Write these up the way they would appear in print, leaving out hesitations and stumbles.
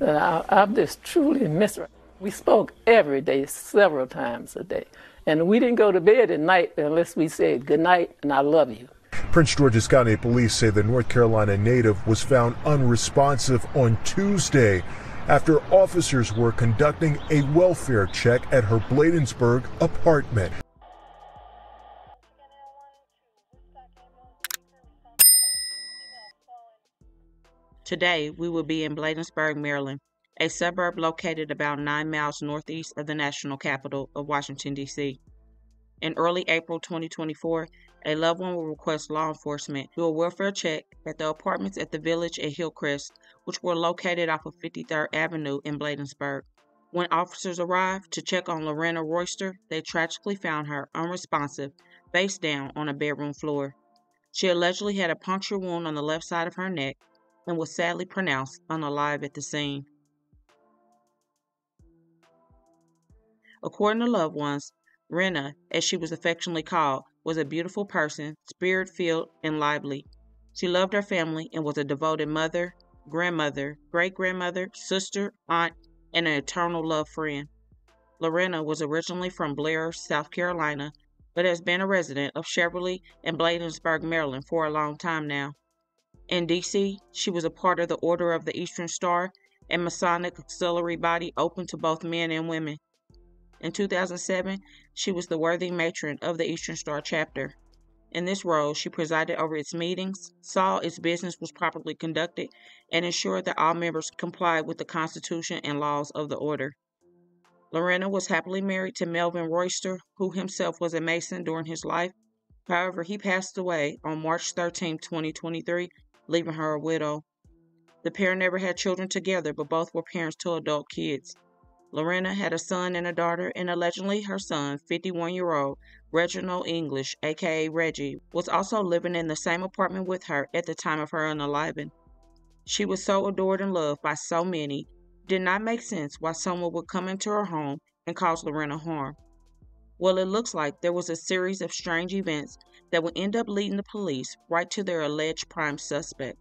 And I'm just truly miss her. We spoke every day, several times a day. And we didn't go to bed at night unless we said good night and I love you. Prince George's County Police say the North Carolina native was found unresponsive on Tuesday after officers were conducting a welfare check at her Bladensburg apartment. Today, we will be in Bladensburg, Maryland, a suburb located about 9 miles northeast of the national capital of Washington, D.C. In early April 2024, a loved one will request law enforcement do a welfare check at the apartments at the Village at Hillcrest, which were located off of 53rd Avenue in Bladensburg. When officers arrived to check on Lorena Royster, they tragically found her unresponsive, face down on a bedroom floor. She allegedly had a puncture wound on the left side of her neck and was sadly pronounced unalive at the scene. According to loved ones, Rena, as she was affectionately called, was a beautiful person, spirit-filled and lively. She loved her family and was a devoted mother, grandmother, great-grandmother, sister, aunt, and an eternal love friend. Lorena was originally from Blair, South Carolina, but has been a resident of Cheverly and Bladensburg, Maryland for a long time now. In D.C., she was a part of the Order of the Eastern Star, a Masonic auxiliary body open to both men and women. In 2007, she was the worthy matron of the Eastern Star chapter. In this role, she presided over its meetings, saw its business was properly conducted, and ensured that all members complied with the Constitution and laws of the order. Lorena was happily married to Melvin Royster, who himself was a Mason during his life. However, he passed away on March 13, 2023, leaving her a widow. The pair never had children together, but both were parents to adult kids. Lorena had a son and a daughter, and allegedly her son, 51-year-old Reginald English, aka Reggie, was also living in the same apartment with her at the time of her unaliving. She was so adored and loved by so many, it did not make sense why someone would come into her home and cause Lorena harm. Well, it looks like there was a series of strange events that would end up leading the police right to their alleged prime suspect.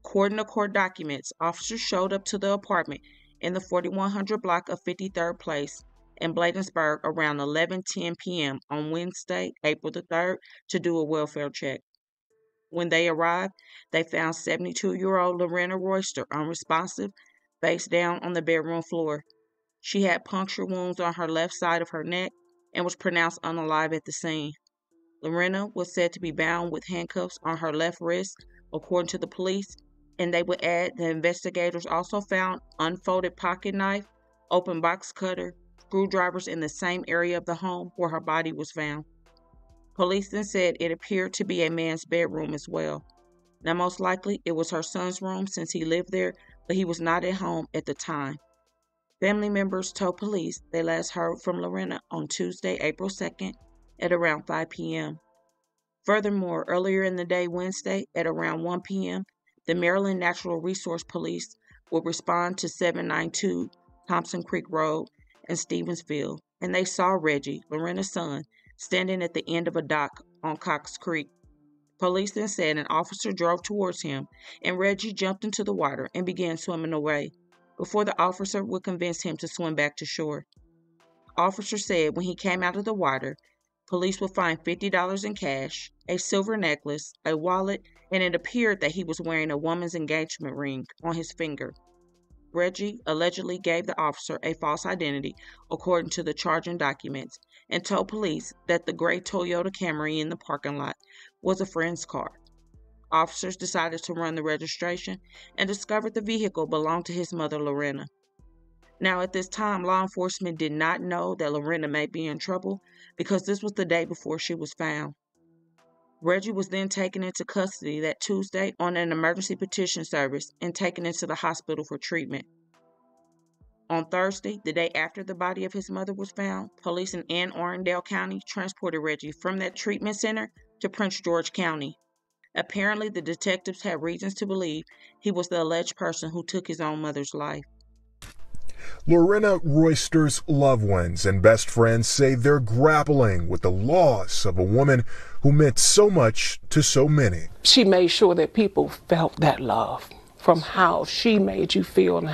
According to court documents, officers showed up to the apartment in the 4100 block of 53rd Place in Bladensburg around 11:10 p.m. on Wednesday, April the 3rd, to do a welfare check. When they arrived, they found 72-year-old Lorena Royster unresponsive, face down on the bedroom floor. She had puncture wounds on her left side of her neck and was pronounced unalive at the scene. Lorena was said to be bound with handcuffs on her left wrist, according to the police, and they would add the investigators also found unfolded pocket knife, open box cutter, screwdrivers in the same area of the home where her body was found. Police then said it appeared to be a man's bedroom as well. Now, most likely it was her son's room since he lived there, but he was not at home at the time. Family members told police they last heard from Lorena on Tuesday, April 2nd at around 5 p.m. Furthermore, earlier in the day, Wednesday at around 1 p.m., the Maryland Natural Resource Police will respond to 792 Thompson Creek Road in Stevensville, and they saw Reggie, Lorena's son, standing at the end of a dock on Cox Creek. Police then said an officer drove towards him, and Reggie jumped into the water and began swimming away, before the officer would convince him to swim back to shore. Officer said when he came out of the water, police would find $50 in cash, a silver necklace, a wallet, and it appeared that he was wearing a woman's engagement ring on his finger. Reggie allegedly gave the officer a false identity, according to the charging documents, and told police that the gray Toyota Camry in the parking lot was a friend's car. Officers decided to run the registration and discovered the vehicle belonged to his mother, Lorena. Now, at this time, law enforcement did not know that Lorena may be in trouble because this was the day before she was found. Reggie was then taken into custody that Tuesday on an emergency petition service and taken into the hospital for treatment. On Thursday, the day after the body of his mother was found, police in Anne Arundel County transported Reggie from that treatment center to Prince George County. Apparently, the detectives had reasons to believe he was the alleged person who took his own mother's life. Lorena Royster's loved ones and best friends say they're grappling with the loss of a woman who meant so much to so many. She made sure that people felt that love from how she made you feel and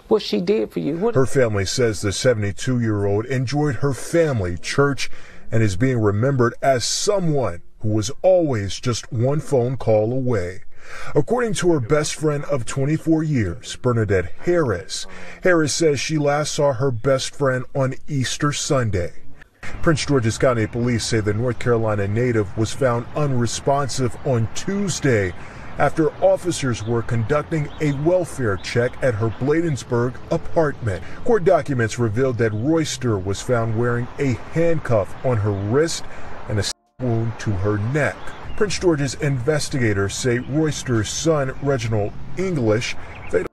what she did for you. Her family says the 72-year-old enjoyed her family, church, and is being remembered as someone who was always just one phone call away. According to her best friend of 24 years, Bernadette Harris, Harris says she last saw her best friend on Easter Sunday. Prince George's County Police say the North Carolina native was found unresponsive on Tuesday after officers were conducting a welfare check at her Bladensburg apartment. Court documents revealed that Royster was found wearing a handcuff on her wrist and a wound to her neck. Prince George's investigators say Royster's son, Reginald English, failed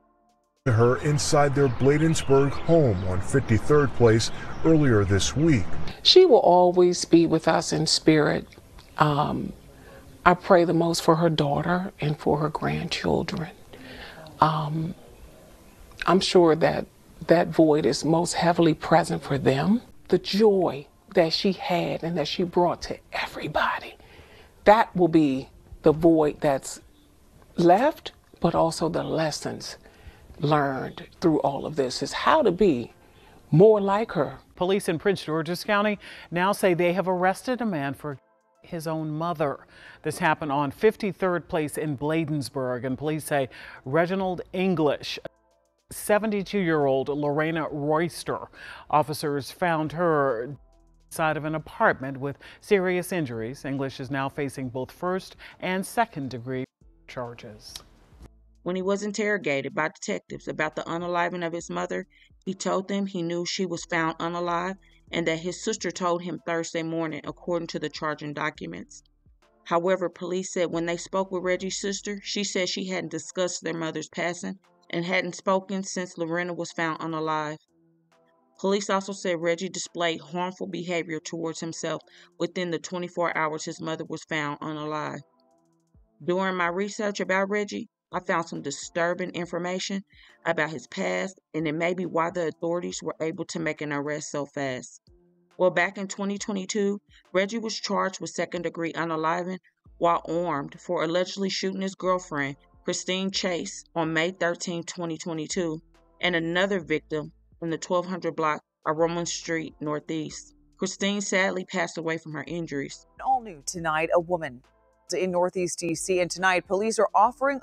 to her inside their Bladensburg home on 53rd Place earlier this week. She will always be with us in spirit. I pray the most for her daughter and for her grandchildren. I'm sure that that void is most heavily present for them. The joy that she had and that she brought to everybody, that will be the void that's left, but also the lessons learned through all of this is how to be more like her. Police in Prince George's County now say they have arrested a man for his own mother. This happened on 53rd Place in Bladensburg, and police say Reginald English, 72-year-old Lorena Royster. Officers found her inside of an apartment with serious injuries. English is now facing both first and second-degree charges. When he was interrogated by detectives about the unaliving of his mother, he told them he knew she was found unalive and that his sister told him Thursday morning, according to the charging documents. However, police said when they spoke with Reggie's sister, she said she hadn't discussed their mother's passing and hadn't spoken since Lorena was found unalive. Police also said Reggie displayed harmful behavior towards himself within the 24 hours his mother was found unalive. During my research about Reggie, I found some disturbing information about his past, and it may be why the authorities were able to make an arrest so fast. Well, back in 2022, Reggie was charged with second-degree unaliving while armed for allegedly shooting his girlfriend, Christine Chase, on May 13, 2022, and another victim in the 1200 block of Roman Street Northeast. Christine sadly passed away from her injuries. All new tonight, a woman in Northeast D.C. and tonight police are offering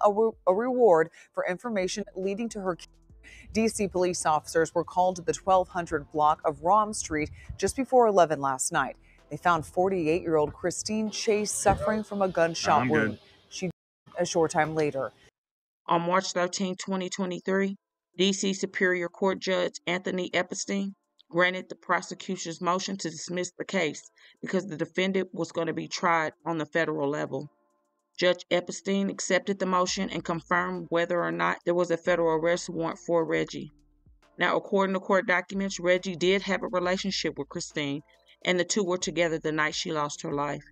a reward for information leading to her. D.C. police officers were called to the 1200 block of Rom Street just before 11 last night. They found 48-year-old Christine Chase suffering from a gunshot wound. She died a short time later. On March 13, 2023, D.C. Superior Court Judge Anthony Epstein granted the prosecution's motion to dismiss the case because the defendant was going to be tried on the federal level. Judge Epstein accepted the motion and confirmed whether or not there was a federal arrest warrant for Reggie. Now, according to court documents, Reggie did have a relationship with Christine, and the two were together the night she lost her life.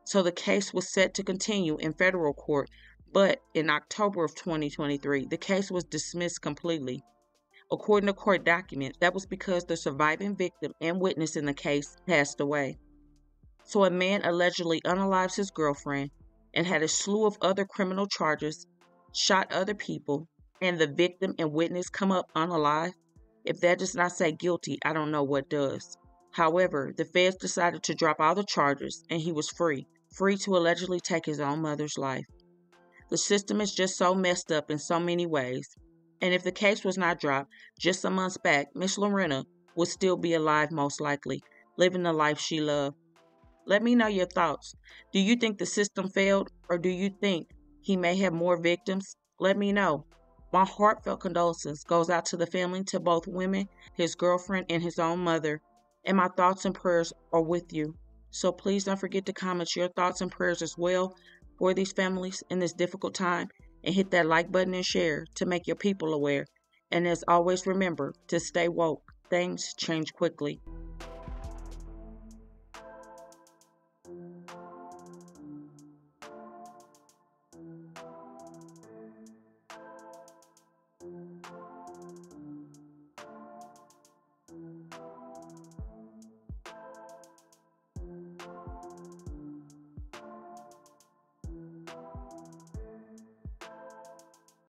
So the case was set to continue in federal court, but in October of 2023, the case was dismissed completely. According to court documents, that was because the surviving victim and witness in the case passed away. So a man allegedly unalives his girlfriend and had a slew of other criminal charges, shot other people, and the victim and witness come up unalive. If that does not say guilty, I don't know what does. However, the feds decided to drop all the charges and he was free to allegedly take his own mother's life. The system is just so messed up in so many ways. And if the case was not dropped just some months back, Miss Lorena would still be alive most likely, living the life she loved. Let me know your thoughts. Do you think the system failed, or do you think he may have more victims? Let me know. My heartfelt condolences goes out to the family, to both women, his girlfriend, and his own mother. And my thoughts and prayers are with you. So please don't forget to comment your thoughts and prayers as well for these families in this difficult time. And hit that like button and share to make your people aware. And as always, remember to stay woke. Things change quickly.